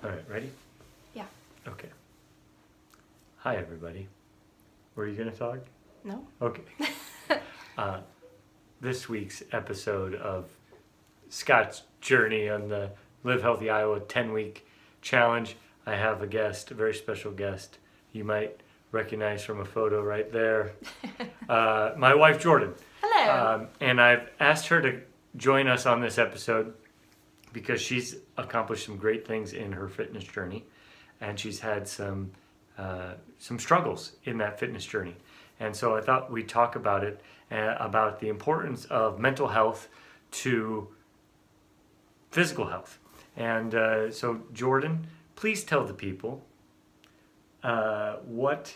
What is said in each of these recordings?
All right, ready? Yeah. Okay. Hi, everybody. Were you going to talk? No? Okay. This week's episode of Scott's journey on the Live Healthy Iowa 10-week challenge, I have a guest, a very special guest. You might recognize from a photo right there. My wife, Jordan. Hello. And I've asked her to join us on this episode because she's accomplished some great things in her fitness journey, and she's had some struggles in that fitness journey. And so I thought we'd talk about it, about the importance of mental health to physical health. And so Jordan, please tell the people what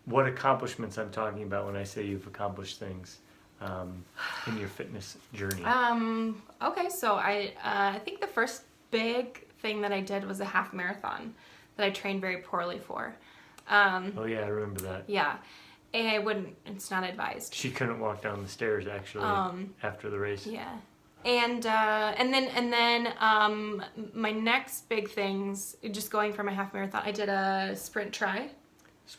accomplishments I'm talking about when I say you've accomplished things in your fitness journey. Okay, so I think the first big thing that I did was a half marathon that I trained very poorly for. Oh yeah, I remember that. Yeah, and it's not advised. She couldn't walk down the stairs actually after the race. Yeah. And then my next big things, just going for my half marathon, I did a sprint tri.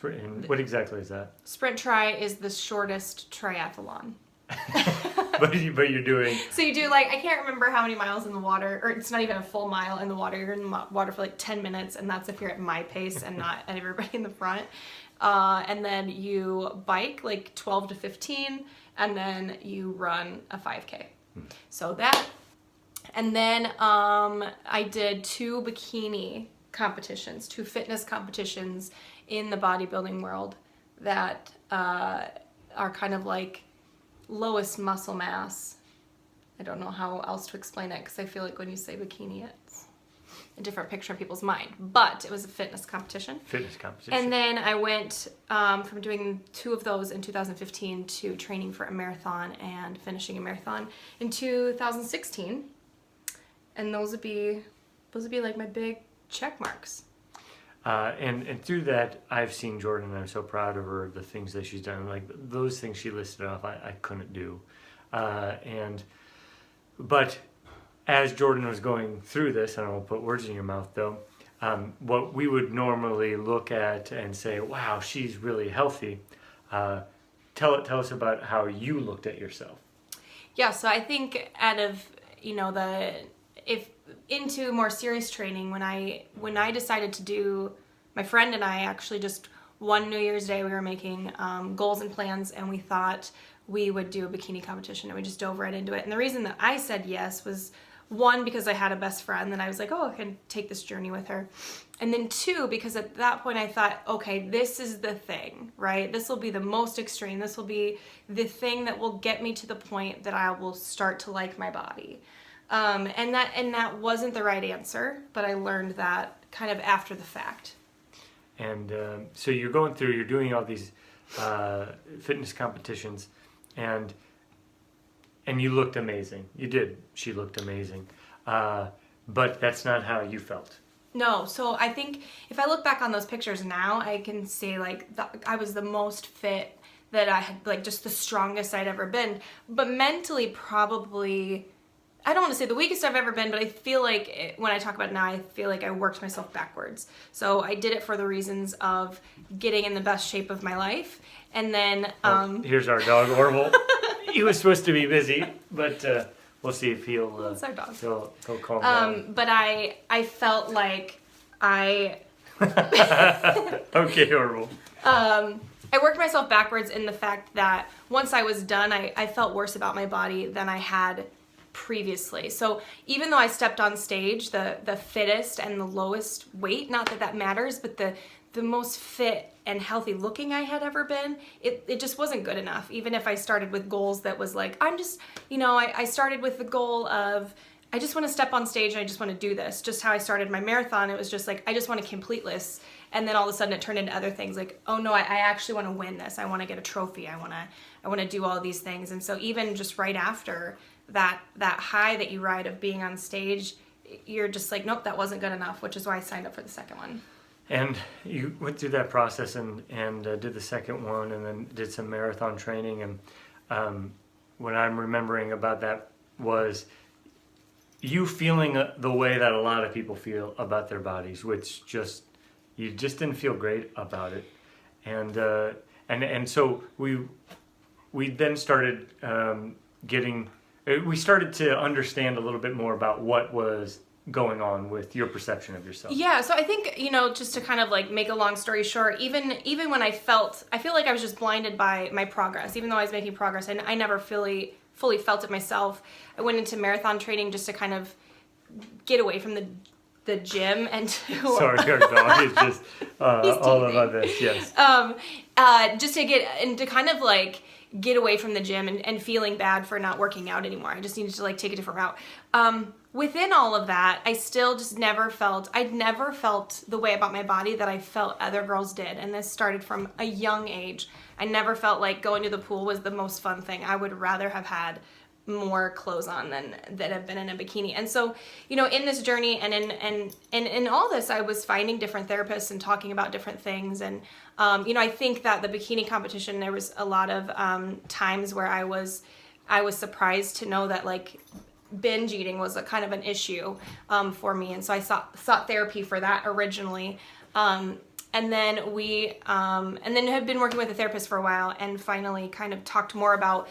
And what exactly is that? Sprint tri is the shortest triathlon. but you're doing... So you do, like, I can't remember how many miles in the water, or it's not even a full mile in the water. You're in the water for like 10 minutes, and that's if you're at my pace and not at everybody in the front. And then you bike like 12 to 15, and then you run a 5K. So that, and then I did two fitness competitions in the bodybuilding world that are kind of like lowest muscle mass. I don't know how else to explain it because I feel like when you say bikini, it's a different picture in people's mind. But it was a fitness competition. And then I went from doing two of those in 2015 to training for a marathon and finishing a marathon in 2016. And those would be like my big check marks. And through that, I've seen Jordan, and I'm so proud of her, the things that she's done. Like those things she listed off, I couldn't do. But as Jordan was going through this, I don't want to put words in your mouth though, what we would normally look at and say, wow, she's really healthy. Tell us about how you looked at yourself. Yeah, so I think out of, into more serious training, when I decided to do, my friend and I actually just one New Year's Day, we were making goals and plans, and we thought we would do a bikini competition, and we just dove right into it. And the reason that I said yes was, one, because I had a best friend that I was like, oh, I can take this journey with her. And then two, because at that point I thought, okay, this is the thing, right? This will be the most extreme. This will be the thing that will get me to the point that I will start to like my body. And that wasn't the right answer, but I learned that kind of after the fact. And so you're going through, you're doing all these fitness competitions, and you looked amazing. You did. She looked amazing. But that's not how you felt. No. So I think if I look back on those pictures now, I can say like I was the most fit that I had, like just the strongest I'd ever been. But mentally, probably, I don't want to say the weakest I've ever been, but I feel like when I talk about it now, I feel like I worked myself backwards. So I did it for the reasons of getting in the best shape of my life. And then... here's our dog, Orville. He was supposed to be busy, but we'll see if he'll... It's our dog. He'll calm down. But I felt like I... Okay, Orville. I worked myself backwards in the fact that once I was done, I felt worse about my body than I had previously. So even though I stepped on stage, the fittest and the lowest weight, not that matters, but the most fit and healthy looking I had ever been, it just wasn't good enough. Even if I started with goals that was like, I'm just, I started with the goal of, I just want to step on stage and I just want to do this. Just how I started my marathon, it was just like, I just want to complete this. And then all of a sudden it turned into other things like, oh no, I actually want to win this. I want to get a trophy. I want to do all these things. And so even just right after that high that you ride of being on stage, you're just like, nope, that wasn't good enough, which is why I signed up for the second one. And you went through that process and did the second one, and then did some marathon training. And what I'm remembering about that was you feeling the way that a lot of people feel about their bodies, which just you just didn't feel great about it, and so we then started we started to understand a little bit more about what was going on with your perception of yourself. Yeah, so I think, just to kind of like make a long story short, even when I feel like I was just blinded by my progress, even though I was making progress, and I never fully felt it myself. I went into marathon training just to kind of get away from the gym and to Sorry, our dog is just all about this, yes. Just to to kind of like get away from the gym and feeling bad for not working out anymore. I just needed to like take a different route. Within all of that, I still just I'd never felt the way about my body that I felt other girls did. And this started from a young age. I never felt like going to the pool was the most fun thing. I would rather have had more clothes on than that have been in a bikini. And so, in this journey and in all this, I was finding different therapists and talking about different things. And, I think that the bikini competition, there was a lot of times where I was surprised to know that like binge eating was a kind of an issue for me. And so I sought therapy for that originally. And then have been working with a therapist for a while and finally kind of talked more about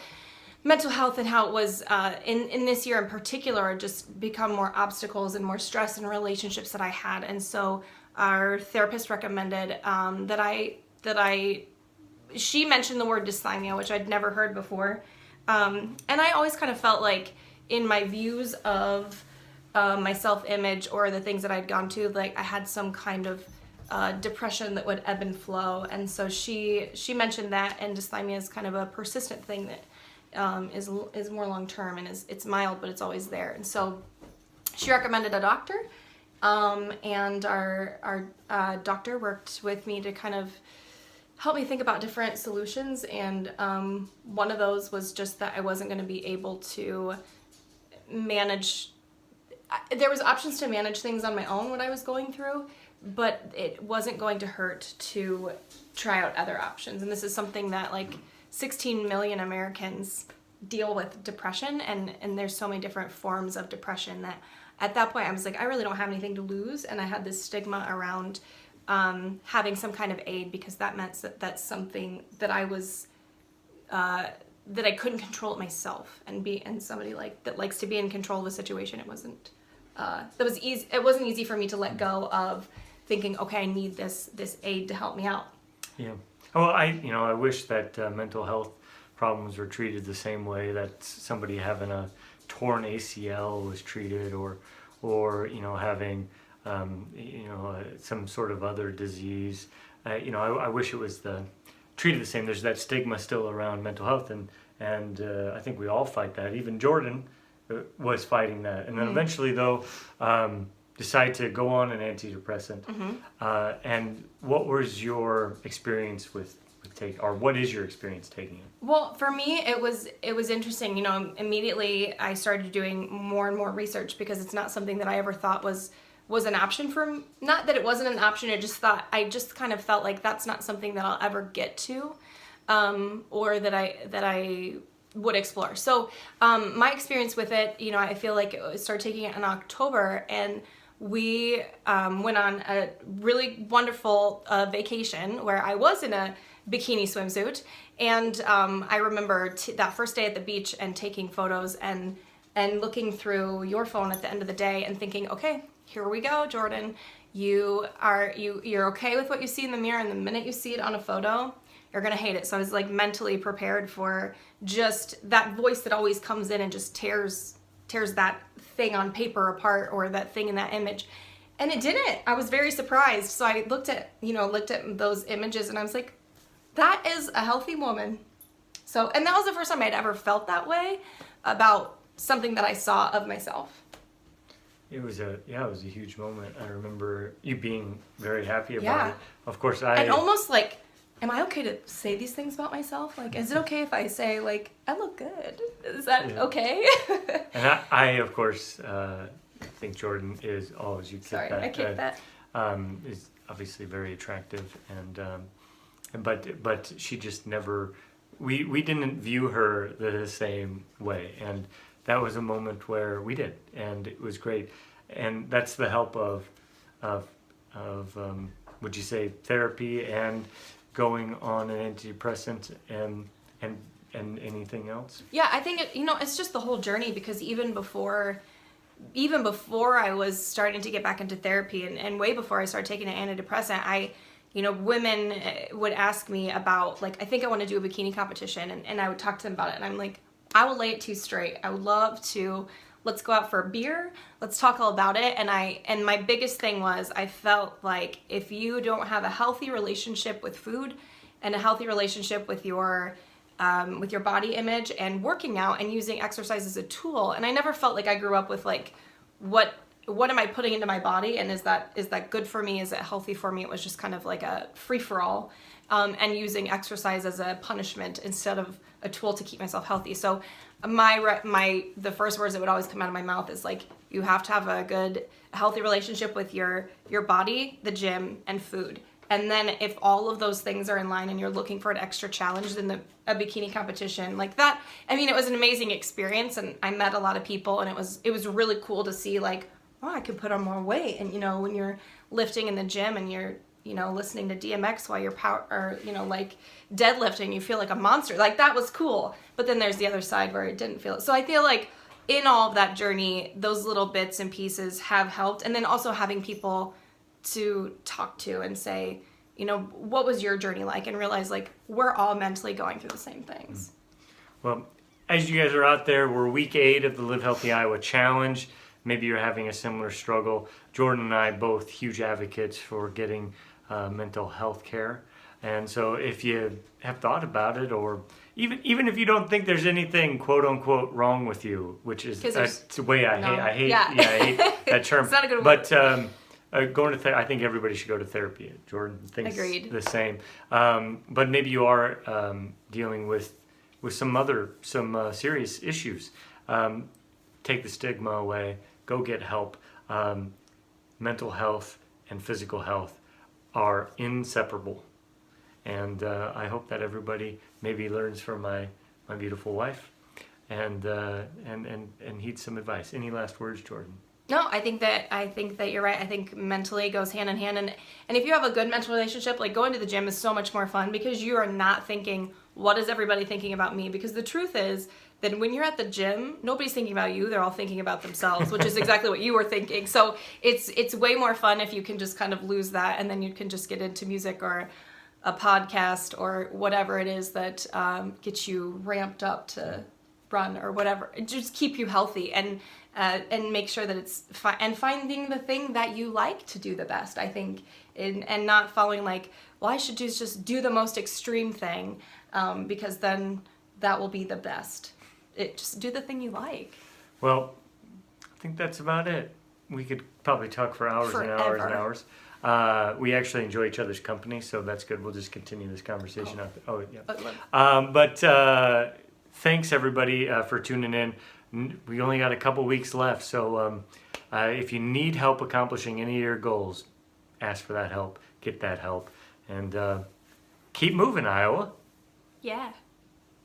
mental health and how it was in this year in particular just become more obstacles and more stress in relationships that I had. And so our therapist recommended she mentioned the word dysthymia, which I'd never heard before. And I always kind of felt like in my views of my self-image or the things that I'd gone to, like I had some kind of depression that would ebb and flow. And so she mentioned that, and dysthymia is kind of a persistent thing that is more long-term and it's mild, but it's always there. And so she recommended a doctor, and our doctor worked with me to kind of help me think about different solutions. And one of those was just that I wasn't going to be able to manage. There was options to manage things on my own what I was going through, but it wasn't going to hurt to try out other options. And this is something that like 16 million Americans deal with depression, and there's so many different forms of depression that at that point I was like, I really don't have anything to lose. And I had this stigma around having some kind of aid, because that meant that that's something that I was that I couldn't control it myself, and somebody like that likes to be in control of a situation. It wasn't easy for me to let go of thinking, okay, I need this aid to help me out. Yeah. Well, I wish that mental health problems were treated the same way that somebody having a torn ACL was treated, or having some sort of other disease. I wish it was treated the same. There's that stigma still around mental health, and I think we all fight that. Even Jordan was fighting that, and then eventually though decided to go on an antidepressant. And what was your experience with what is your experience taking it? Well, for me, it was interesting. Immediately I started doing more and more research, because it's not something that I ever thought was an option for me. Not that it wasn't an option. I just kind of felt like that's not something that I'll ever get to, or that I would explore. So my experience with it, I feel like I started taking it in October, and we went on a really wonderful vacation where I was in a bikini swimsuit. And I remember that first day at the beach and taking photos and looking through your phone at the end of the day and thinking, okay, here we go, Jordan. You're okay with what you see in the mirror, and the minute you see it on a photo, you're gonna hate it. So I was like mentally prepared for just that voice that always comes in and just tears that thing on paper apart, or that thing in that image. And it didn't. I was very surprised. So I looked at those images, and I was like, that is a healthy woman. So, and that was the first time I'd ever felt that way about something that I saw of myself. It was a huge moment. I remember you being very happy about it. Of course, and almost like, am I okay to say these things about myself? Like, is it okay if I say, like, I look good? Is that okay? And I of course, think Jordan is always, you kick Sorry, that. I kicked that. Is obviously very attractive, but she just never, we didn't view her the same way. And that was a moment where we did, and it was great. And that's the help of would you say therapy and going on an antidepressant and anything else? Yeah, I think it's just the whole journey, because even before I was starting to get back into therapy, and way before I started taking an antidepressant, women would ask me about, like, I think I want to do a bikini competition, and I would talk to them about it, and I'm like, I will lay it to you straight. I would love to, let's go out for a beer, let's talk all about it. And my biggest thing was, I felt like if you don't have a healthy relationship with food and a healthy relationship with your body image and working out and using exercise as a tool, and I never felt like I grew up with like, what am I putting into my body, and is that good for me? Is it healthy for me? It was just kind of like a free-for-all, and using exercise as a punishment instead of a tool to keep myself healthy. So the first words that would always come out of my mouth is like, you have to have a healthy relationship with your body, the gym, and food. And then if all of those things are in line and you're looking for an extra challenge, then a bikini competition like that, I mean, it was an amazing experience, and I met a lot of people, and it was really cool to see, like, oh, I could put on more weight. And when you're lifting in the gym and you're listening to DMX while you're like deadlifting, you feel like a monster. Like, that was cool. But then there's the other side where it didn't feel it. So I feel like in all of that journey, those little bits and pieces have helped. And then also having people to talk to and say, what was your journey like? And realize, like, we're all mentally going through the same things. Well, as you guys are out there, we're week 8 of the Live Healthy Iowa Challenge. Maybe you're having a similar struggle. Jordan and I, both huge advocates for getting mental health care. And so if you have thought about it, or even if you don't think there's anything quote unquote wrong with you, which is that's the way I hate that term. It's not a good word. But going to I think everybody should go to therapy. Jordan thinks Agreed. the same. But maybe you are dealing with some serious issues. Take the stigma away. Go get help. Mental health and physical health are inseparable. And I hope that everybody maybe learns from my beautiful wife and heeds some advice. Any last words, Jordan? No, I think that you're right. I think mentally goes hand in hand, and if you have a good mental relationship, like, going to the gym is so much more fun, because you are not thinking, what is everybody thinking about me? Because the truth is that when you're at the gym, nobody's thinking about you. They're all thinking about themselves, which is exactly what you were thinking. So it's way more fun if you can just kind of lose that, and then you can just get into music or a podcast or whatever it is that gets you ramped up to run or whatever. Just keep you healthy and make sure that it's and finding the thing that you like to do the best, I think, and not following like, well, I should just do the most extreme thing, because then that will be the best. Just do the thing you like. Well, I think that's about it. We could probably talk for hours and hours and hours. We actually enjoy each other's company, so that's good. We'll just continue this conversation out there. Oh, yeah. But thanks, everybody, for tuning in. We only got a couple weeks left, so if you need help accomplishing any of your goals, ask for that help. Get that help. And keep moving, Iowa. Yeah.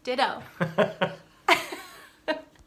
Ditto.